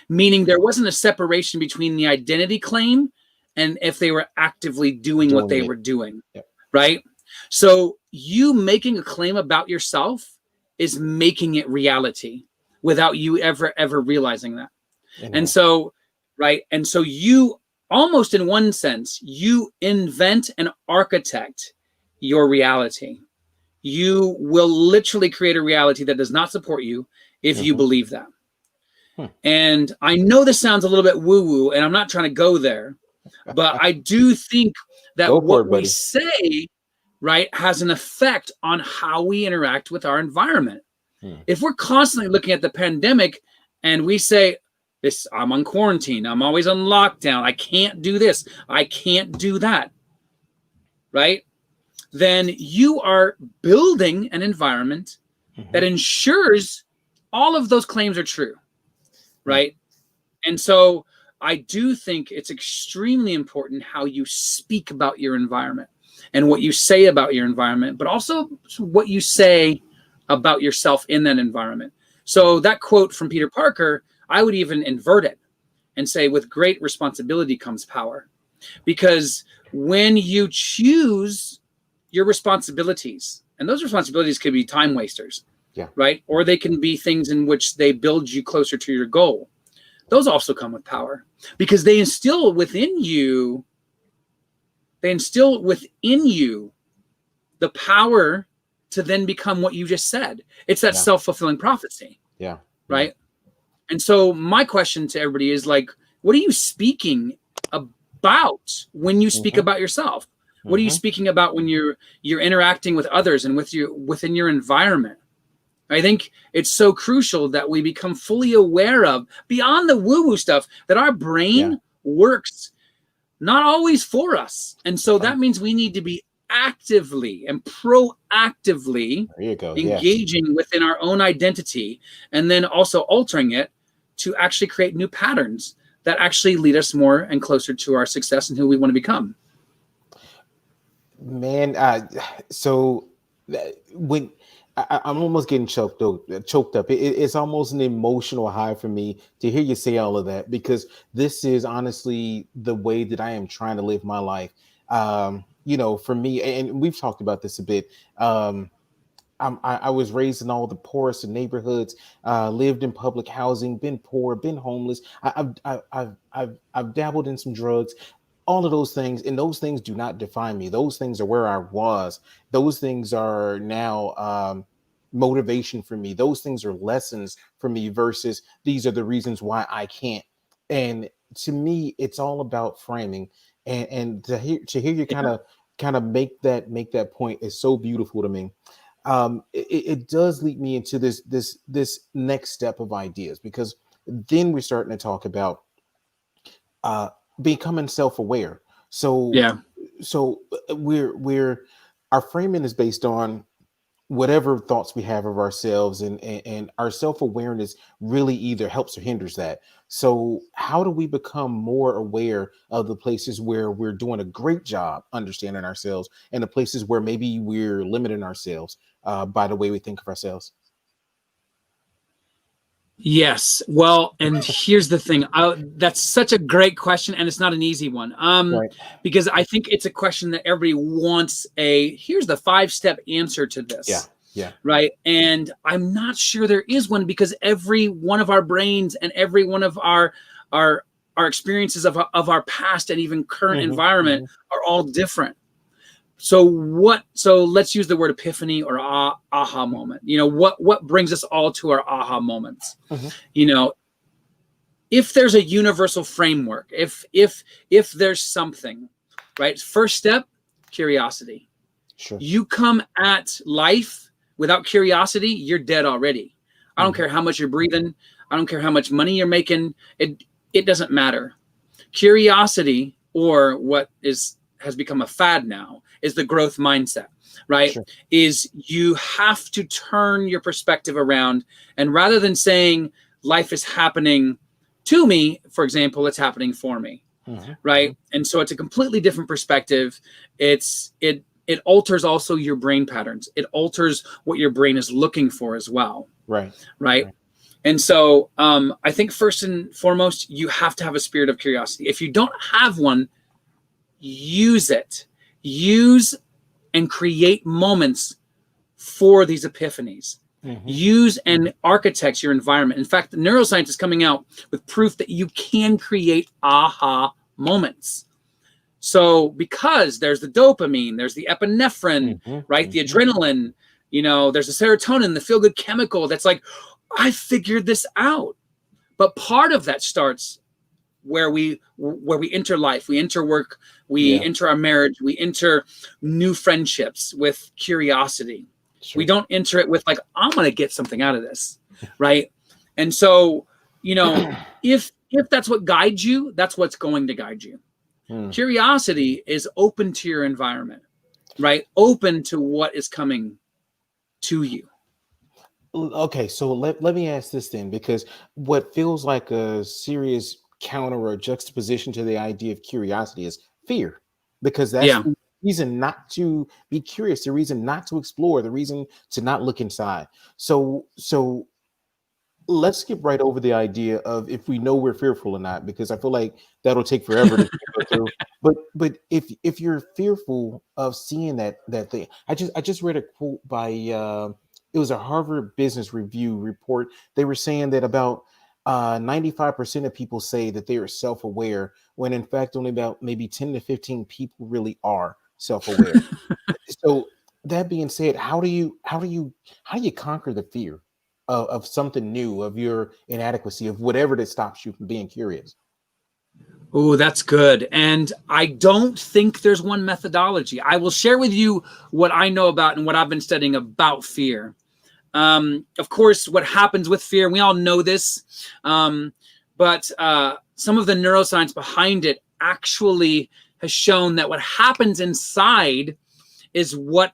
Meaning there wasn't a separation between the identity claim and if they were actively doing what Doing they it. were doing, Yep. right? So you making a claim about yourself is making it reality without you ever realizing that. And so, right? And so you almost, in one sense, you invent and architect your reality. You will literally create a reality that does not support you if you Mhm. believe that. And I know this sounds a little bit woo-woo, and I'm not trying to go there, but I do think that Go for what it, we buddy. say, right, has an effect on how we interact with our environment. Hmm. If we're constantly looking at the pandemic and we say, I'm on quarantine, I'm always on lockdown, I can't do this, I can't do that, right? Then you are building an environment that ensures all of those claims are true, right? And so I do think it's extremely important how you speak about your environment and what you say about your environment, but also what you say about yourself in that environment. So that quote from Peter Parker, I would even invert it and say, with great responsibility comes power. Because when you choose your responsibilities, and those responsibilities could be time wasters, Yeah. right? Or they can be things in which they build you closer to your goal. Those also come with power because they instill within you the power to then become what you just said. It's that Yeah. self-fulfilling prophecy, Yeah. right? And so my question to everybody is like, what are you speaking about when you speak Mm-hmm. about yourself? What are you Mm-hmm. speaking about when you're interacting with others and within your environment? I think it's so crucial that we become fully aware of, beyond the woo-woo stuff, that our Yeah. brain works not always for us. And so Okay. that means we need to be actively and proactively There you go. Yes. engaging within our own identity, and then also altering it to actually create new patterns that actually lead us more and closer to our success and who we want to become. Man, so when I'm almost getting choked up, it's almost an emotional high for me to hear you say all of that, because this is honestly the way that I am trying to live my life. For me, and we've talked about this a bit. I was raised in all the poorest of neighborhoods, lived in public housing, been poor, been homeless. I've dabbled in some drugs, all of those things, and those things do not define me. Those things are where I was. Those things are now motivation for me. Those things are lessons for me versus these are the reasons why I can't. And to me, it's all about framing. And to hear you Yeah. kind of make that point is so beautiful to me. It does lead me into this next step of ideas, because then we're starting to talk about uh, becoming self-aware. So Yeah. we're our framing is based on whatever thoughts we have of ourselves, and our self-awareness really either helps or hinders that. So how do we become more aware of the places where we're doing a great job understanding ourselves, and the places where maybe we're limiting ourselves by the way we think of ourselves? Yes. Well, and here's the thing. That's such a great question, and it's not an easy one. Right. Because I think it's a question that everybody wants here's the 5-step answer to Yeah. this, Yeah. right? And I'm not sure there is one, because every one of our brains and every one of our our experiences of our past and even current Hmm. environment Hmm. are all different. So let's use the word epiphany or aha moment. What brings us all to our aha moments? Hmm. You know, if there's a universal framework, if there's something, right? First step, curiosity. Sure. You come at life without curiosity, you're dead already. I don't Hmm. care how much you're breathing. I don't care how much money you're making. It doesn't matter. Curiosity, or what has become a fad now, is the growth mindset, right? Sure. Is you have to turn your perspective around, and rather than saying life is happening to me, for example, it's happening for me, Hmm. Hmm. right? And so it's a completely different perspective. It alters also your brain patterns. It alters what your brain is looking for as well, Right. right? Right. And so I think first and foremost, you have to have a spirit of curiosity. If you don't have one, use it. Use and create moments for these epiphanies. Hmm. Use and architect your environment. In fact, the neuroscience is coming out with proof that you can create aha moments. So, because there's the dopamine, there's the epinephrine, Hmm. right? The Hmm. adrenaline, there's the serotonin, the feel good chemical that's like, I figured this out. But part of that starts where we enter life, we enter work, we Yeah. enter our marriage, we enter new friendships with curiosity. We Sure. don't enter it with like, I'm going to get something out of this, right? And so, you know, if that's what guides you, that's what's going to guide you. Mm. Curiosity is open to your environment, right? Open to what is coming to you. Okay, so let me ask this then, because what feels like a serious counter or juxtaposition to the idea of curiosity is fear, because that's Yeah. the reason not to be curious, the reason not to explore, the reason to not look inside. So let's skip right over the idea of if we know we're fearful or not, because I feel like that'll take forever to go through. But if you're fearful of seeing that thing, I just read a quote by it was a Harvard Business Review report. They were saying that about 95% of people say that they are self-aware, when in fact only about maybe 10 to 15 people really are self-aware. So that being said, how do you conquer the fear of something new, of your inadequacy, of whatever that stops you from being curious? Oh, that's good. And I don't think there's one methodology. I will share with you what I know about and what I've been studying about fear. Of course, what happens with fear, we all know this, but some of the neuroscience behind it actually has shown that what happens inside is what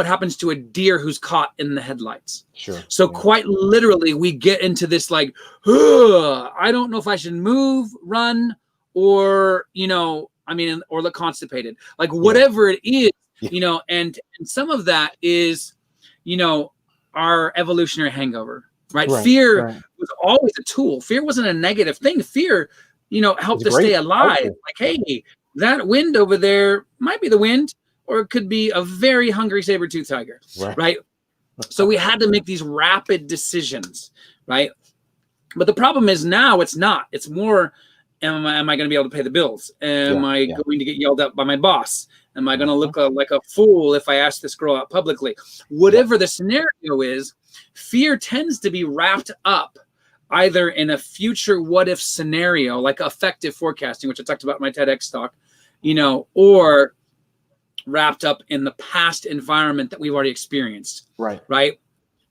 happens to a deer who's caught in the headlights. Sure. So quite literally, we get into this like, I don't know if I should move, run, or, or look constipated, like whatever it is, and some of that is, our evolutionary hangover, right? Fear was always a tool. Fear wasn't a negative thing. Fear, helped us stay alive. Helpful. Like, hey, that wind over there might be the wind, or it could be a very hungry saber-toothed tiger, right? So we had to make these rapid decisions, right? But the problem is now it's not. It's more, am I going to be able to pay the bills? Am I going to get yelled at by my boss? Am I going to look like a fool if I ask this girl out publicly? Whatever the scenario is, fear tends to be wrapped up either in a future what-if scenario, like effective forecasting, which I talked about in my TEDx talk, or wrapped up in the past environment that we've already experienced. Right.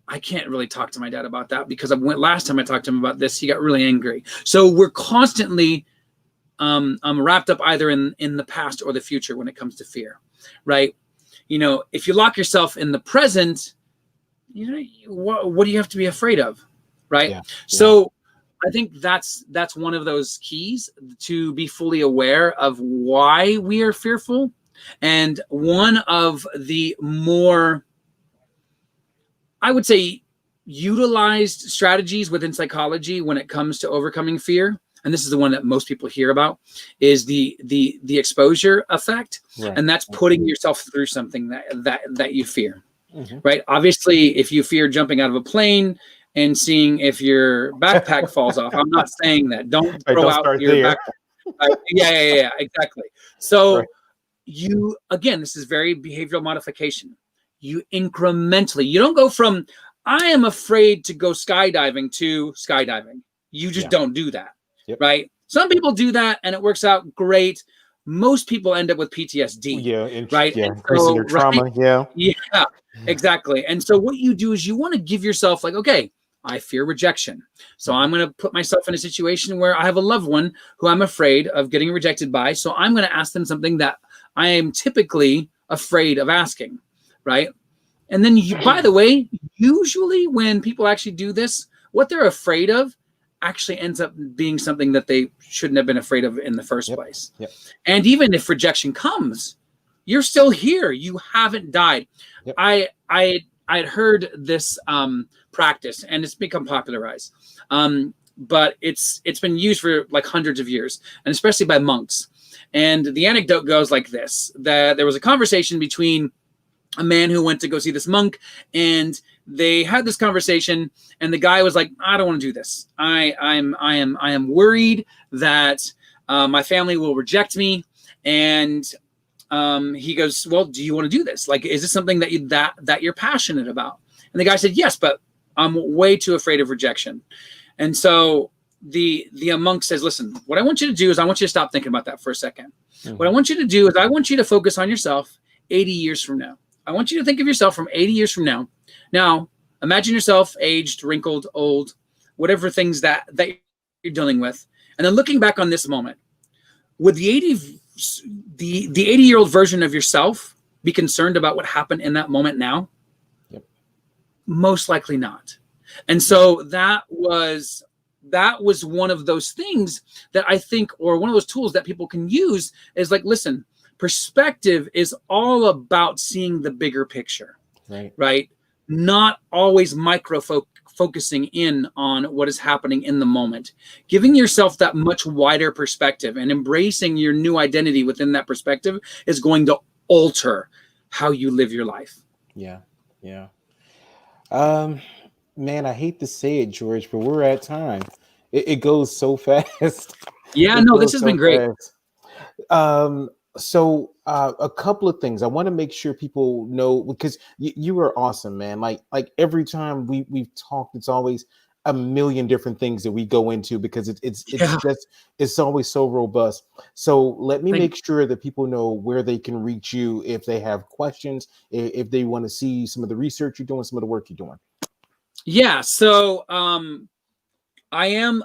I can't really talk to my dad about that because last time I talked to him about this, he got really angry. So we're constantly wrapped up either in the past or the future when it comes to fear, right? If you lock yourself in the present, what do you have to be afraid of, right? So I think that's one of those keys to be fully aware of why we are fearful. And one of the more, I would say, utilized strategies within psychology when it comes to overcoming fear, and this is the one that most people hear about, is the exposure effect, and that's putting yourself through something that you fear, right? Obviously, if you fear jumping out of a plane and seeing if your backpack falls off, I'm not saying that. Don't throw out your backpack. Yeah, exactly. So this is very behavioral modification. You incrementally, you don't go from, I am afraid to go skydiving to skydiving. You just don't do that, right? Some people do that and it works out great. Most people end up with PTSD, right? Increasing your trauma, Yeah, exactly. And so what you do is you want to give yourself like, okay, I fear rejection. So I'm going to put myself in a situation where I have a loved one who I'm afraid of getting rejected by. So I'm going to ask them something that I am typically afraid of asking, right? And then, by the way, usually when people actually do this, what they're afraid of actually ends up being something that they shouldn't have been afraid of in the first place. And even if rejection comes, you're still here. You haven't died. I had heard this practice, and it's become popularized, but it's been used for like hundreds of years, and especially by monks. And the anecdote goes like this, that there was a conversation between a man who went to go see this monk, and they had this conversation, and the guy was like, I don't want to do this. I am worried that my family will reject me. And he goes, well, do you want to do this? Like, is this something that you're passionate about? And the guy said, yes, but I'm way too afraid of rejection. And so the monk says, listen, what I want you to do is I want you to stop thinking about that for a second. What I want you to do is I want you to focus on yourself 80 years from now. I want you to think of yourself from 80 years from now. Now, imagine yourself aged, wrinkled, old, whatever things that you're dealing with. And then looking back on this moment, would the 80-year-old version of yourself be concerned about what happened in that moment now? Most likely not. And so that was one of those things that I think, or one of those tools that people can use is like, listen, perspective is all about seeing the bigger picture, right? Not always focusing in on what is happening in the moment. Giving yourself that much wider perspective and embracing your new identity within that perspective is going to alter how you live your life. Man, I hate to say it, George, but we're at time. It goes so fast. Yeah, no, this has been great. So A couple of things. I want to make sure people know because you are awesome, man. Like every time we've talked, it's always a million different things that we go into because it's Yeah. just it's always so robust. So let me Thank make sure that people know where they can reach you if they have questions, if they want to see some of the research you're doing, some of the work you're doing. Yeah. So I am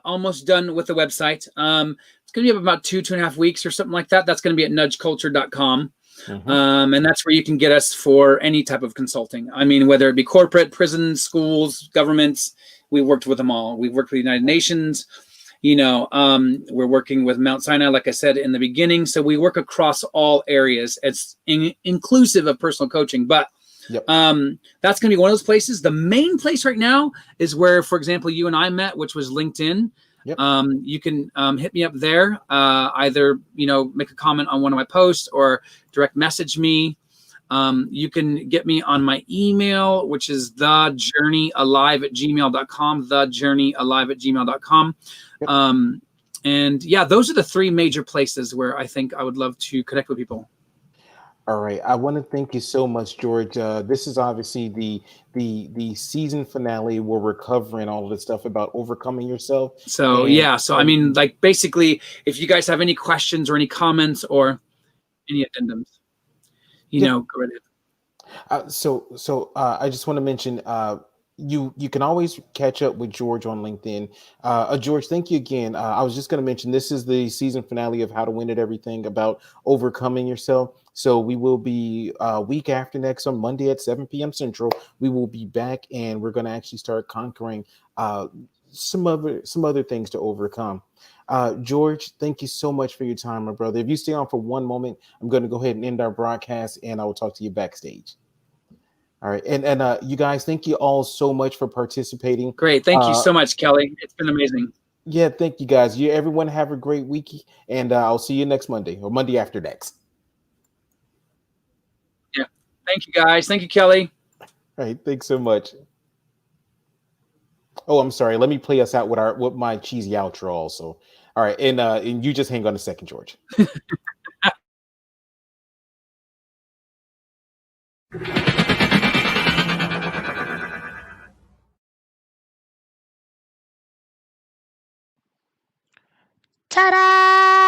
almost done with the website. It's going to be about 2.5 weeks or something like that. That's going to be at nudgeculture.com. Hmm. And that's where you can get us for any type of consulting. I mean, whether it be corporate, prisons, schools, governments, we worked with them all. We've worked with the United Nations. We're working with Mount Sinai, like I said in the beginning. So we work across all areas. It's inclusive of personal coaching, but Yep. that's going to be one of those places. The main place right now is where, for example, you and I met, which was LinkedIn. Yep. You can hit me up there. Either make a comment on one of my posts or direct message me. You can get me on my email, which is thejourneyalive@gmail.com. Thejourneyalive@gmail.com. Yep. And yeah, those are the three major places where I think I would love to connect with people. All right. I want to thank you so much, George. This is obviously the season finale where we're covering all of the stuff about overcoming yourself. So And yeah, so I mean, like basically, if you guys have any questions or any comments or any addendums, yeah. go right ahead. I just want to mention you can always catch up with George on LinkedIn. George, thank you again. I was just going to mention this is the season finale of How to Win at Everything about overcoming yourself. So we will be week after next on Monday at 7 p.m. Central. We will be back and we're going to actually start conquering some other things to overcome. George, thank you so much for your time, my brother. If you stay on for one moment, I'm going to go ahead and end our broadcast and I will talk to you backstage. All right. And you guys, thank you all so much for participating. Great. Thank you so much, Kelly. It's been amazing. Yeah, thank you guys. You everyone have a great week. And I'll see you next Monday or Monday after next. Yeah. Thank you guys. Thank you, Kelly. All right. Thanks so much. Oh, I'm sorry. Let me play us out with my cheesy outro also. All right. And you just hang on a second, George. Ta-da!